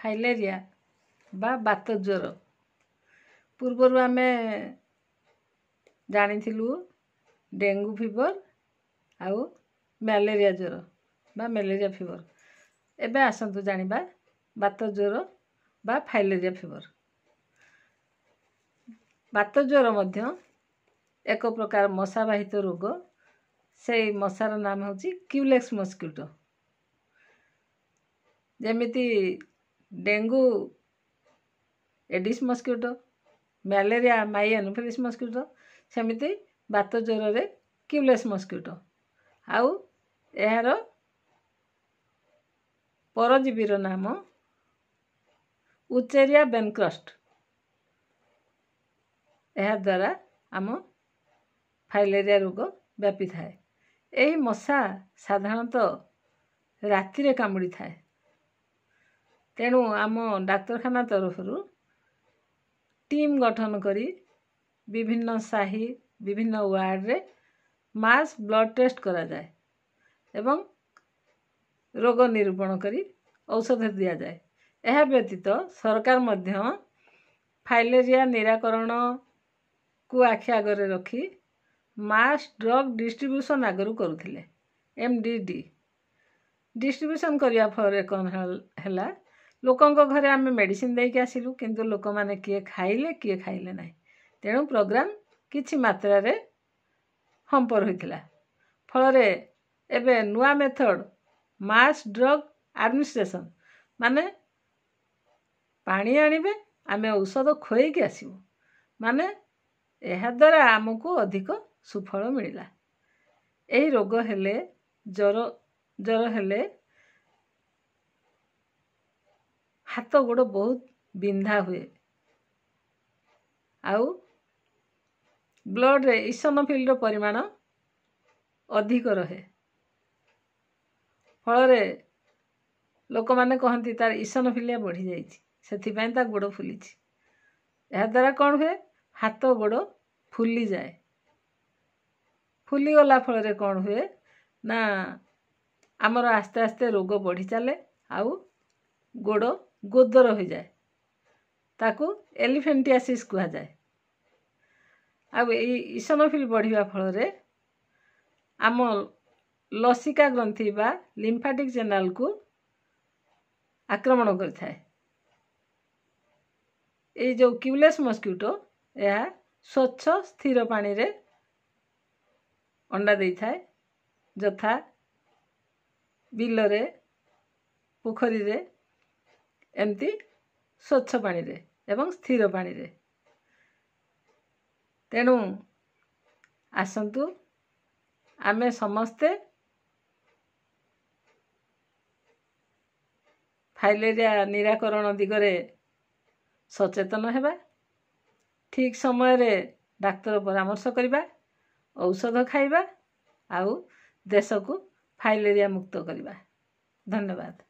Filaria बा बात ज्वर पूर्वर आमे जानिथिलु डेंगू फीवर आउ मलेरिया ज्वर बा मलेरिया फीवर। एबे आसंतु जानिबा बात ज्वर बा फाइलेरिया फीवर। बात ज्वर मध्य एक प्रकार मशाबाहित रोग। से मशार नाम होची क्यूलेक्स मस्किटो। जेमिति डेंगू एडिस मस्किटो, मलेरिया माई एनोफिलिस मस्किटो, सेमिति बात ज्वर रे क्यूलेक्स मस्किटो। आउ एहार परजीवीर नाम उचेरिया बेनक्रस्ट। एहा द्वारा आम फाइलेरिया रोग व्यापी थाए। एही मशा साधारणतः राति रे कामुड़ी थाए। तेणु आम डाक्तरखाना तरफरु टीम गठन करी विभिन्न साही विभिन्न वार्ड रे मास ब्लड टेस्ट करा जाए एवं रोग निरूपण करी औषध दिया जाए। यह व्यतीत सरकार मध्य फाइलेरिया निराकरण को आखि आगरे रखी मास ड्रग डिस्ट्रीब्यूशन आगरू करुथिले MDD। डिस्ट्रीब्यूशन करिया फरे कौन हैला लोकंको घरे आमे मेडिसिन देके आसिलु किंतु लोक माने किए खाइले नाही। तेणु प्रोग्राम किछि मात्रा रे हमपर होइथिला। फलरे एबे नुआ मेथड मास ड्रग एडमिनिस्ट्रेशन माने पानी आनिबे आमे औषध खोई के आसिबु माने एहा द्वारा आमको अधिक सुफल मिलिला। एही रोग हेले ज्वर हेले हाथ गोड़ बहुत बिंधा हुए आउ ब्लड रे इसोनोफिल रो परिमाण अधिक रहे। फलरे लोक माने कहंती तार इसोनोफिलिया बढ़ी जाइछि सेथि पय ता गोड़ फुलिछि। एहा द्वारा कोन हुए हाथ गोड़ फुली जाए। फुली गला फलरे कोन हुए ना आमर आस्ते आस्ते रोग बढ़ी चले आउ गोड़ गोदर हो जाए। ताकू एलिफेंटियासिस कहा जाए। आउ ए इसोनोफिल बढ़िया फलरे आम लसिका ग्रंथि बा लिम्फाटिक चैनल को आक्रमण करथाए। ए जो क्यूलेक्स मस्किटो यह स्वच्छ स्थिर पानी रे अंडा देई थाए जथा बिल रे पोखरी रे एमती स्वच्छ पानी रे एवं स्थिर पानी रे। तेणु आसंतु आमे समस्ते फाइलेरिया निराकरण दिगरे सचेतन हेबा। ठीक समय रे डाक्तर परामर्श करिबा औषध खाइबा आउ देश को फाइलेरिया मुक्त करिबा। धन्यवाद।